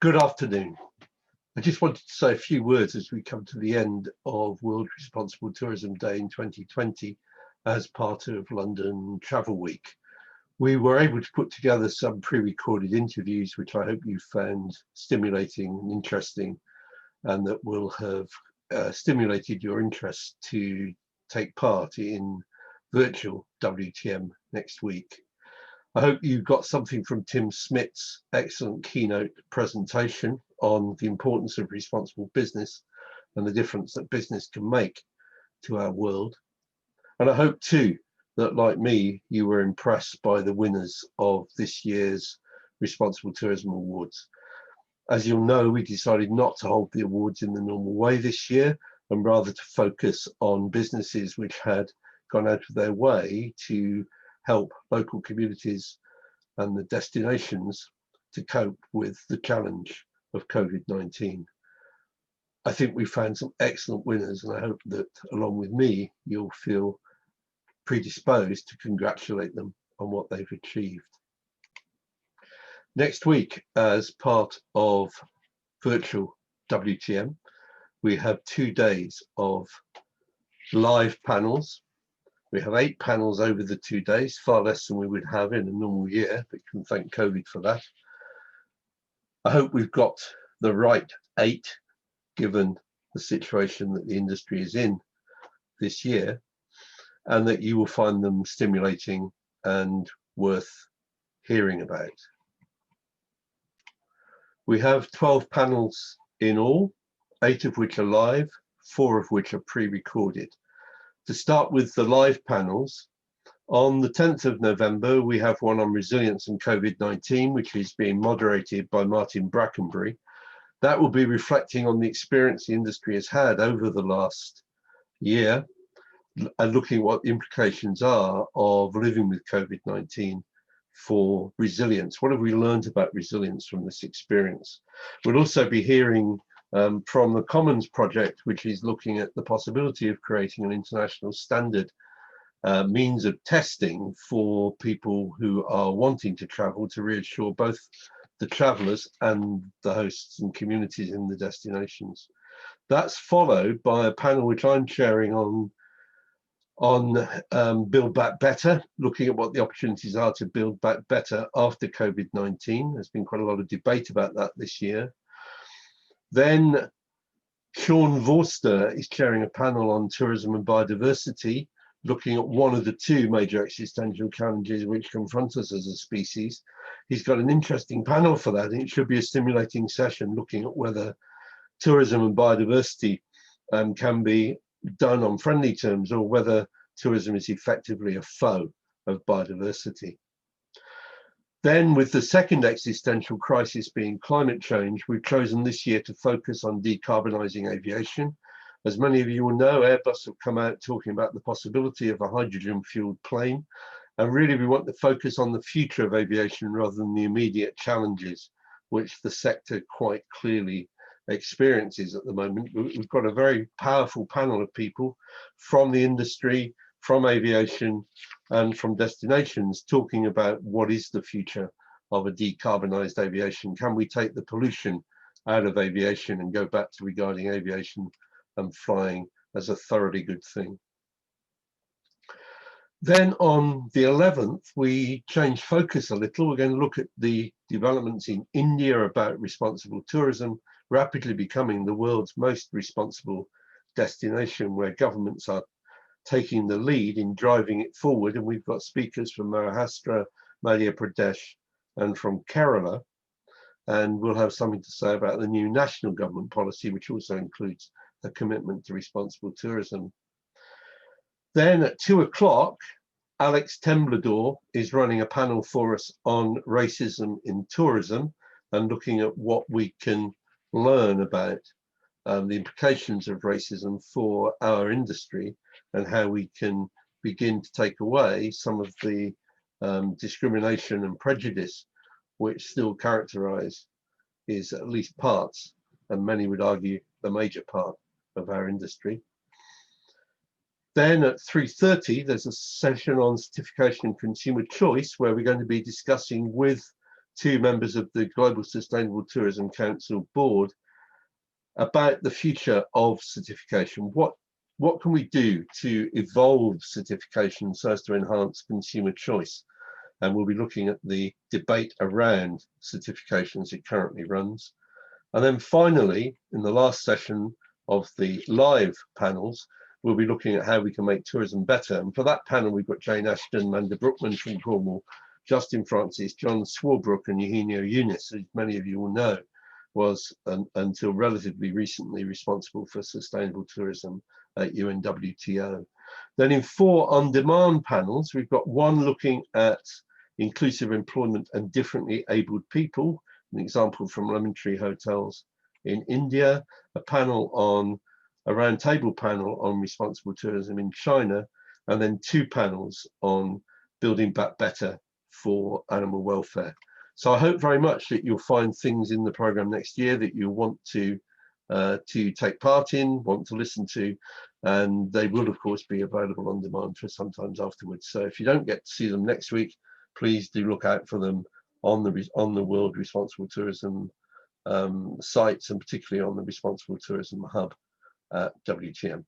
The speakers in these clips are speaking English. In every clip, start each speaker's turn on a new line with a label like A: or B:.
A: Good afternoon. I just wanted to say a few words as we come to the end of World Responsible Tourism Day in 2020 as part of London Travel Week. We were able to put together some pre-recorded interviews, which I hope you found stimulating and interesting, and that will have stimulated your interest to take part in virtual WTM next week. I hope you got something from Tim Smith's excellent keynote presentation on the importance of responsible business and the difference that business can make to our world. And I hope too that, like me, you were impressed by the winners of this year's Responsible Tourism Awards. As you'll know, we decided not to hold the awards in the normal way this year, and rather to focus on businesses which had gone out of their way to help local communities and the destinations to cope with the challenge of COVID-19. I think we found some excellent winners, and I hope that along with me, you'll feel predisposed to congratulate them on what they've achieved. Next week, as part of virtual WTM, we have 2 days of live panels. We have 8 panels over the 2 days, far less than we would have in a normal year, but you can thank COVID for that. I hope we've got the right 8, given the situation that the industry is in this year, and that you will find them stimulating and worth hearing about. We have 12 panels in all, 8 of which are live, 4 of which are pre-recorded. To start with the live panels, on the 10th of November, we have one on resilience and COVID-19, which is being moderated by Martin Brackenbury. That will be reflecting on the experience the industry has had over the last year and looking at what the implications are of living with COVID-19 for resilience. What have we learned about resilience from this experience? We'll also be hearing from the Commons project, which is looking at the possibility of creating an international standard means of testing for people who are wanting to travel, to reassure both the travellers and the hosts and communities in the destinations. That's followed by a panel which I'm chairing on Build Back Better, looking at what the opportunities are to build back better after COVID-19. There's been quite a lot of debate about that this year. Then Sean Vorster is chairing a panel on tourism and biodiversity, looking at one of the 2 major existential challenges which confront us as a species. He's got an interesting panel for that, and it should be a stimulating session looking at whether tourism and biodiversity can be done on friendly terms, or whether tourism is effectively a foe of biodiversity. Then, with the second existential crisis being climate change, we've chosen this year to focus on decarbonising aviation. As many of you will know, Airbus have come out talking about the possibility of a hydrogen-fueled plane, and really we want to focus on the future of aviation rather than the immediate challenges which the sector quite clearly experiences at the moment. We've got a very powerful panel of people from the industry, from aviation, and from destinations talking about what is the future of a decarbonised aviation. Can we take the pollution out of aviation and go back to regarding aviation and flying as a thoroughly good thing? Then on the 11th, we change focus a little. We're going to look at the developments in India about responsible tourism, rapidly becoming the world's most responsible destination, where governments are taking the lead in driving it forward. And we've got speakers from Maharashtra, Madhya Pradesh, and from Kerala. And we'll have something to say about the new national government policy, which also includes a commitment to responsible tourism. Then at 2 o'clock, Alex Temblador is running a panel for us on racism in tourism and looking at what we can learn about the implications of racism for our industry and how we can begin to take away some of the discrimination and prejudice which still characterize is at least parts, and many would argue the major part, of our industry. Then at 3:30, there's a session on certification and consumer choice, where we're going to be discussing with two members of the Global Sustainable Tourism Council board about the future of certification. What can we do to evolve certification so as to enhance consumer choice? And we'll be looking at the debate around certification as it currently runs. And then finally, in the last session of the live panels, we'll be looking at how we can make tourism better. And for that panel, we've got Jane Ashton, Amanda Brookman from Cornwall, Justin Francis, John Swarbrook, and Eugenio Eunice, as many of you will know, was until relatively recently responsible for sustainable tourism at UNWTO. Then in 4 on-demand panels, we've got one looking at inclusive employment and differently abled people, an example from Lemon Tree Hotels in India, a roundtable panel on responsible tourism in China, and then 2 panels on building back better for animal welfare. So I hope very much that you'll find things in the program next year that you'll want to take part in, want to listen to, and they will of course be available on demand for sometimes afterwards. So if you don't get to see them next week, please do look out for them on the World Responsible Tourism sites, and particularly on the Responsible Tourism Hub at WTM.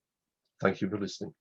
A: Thank you for listening.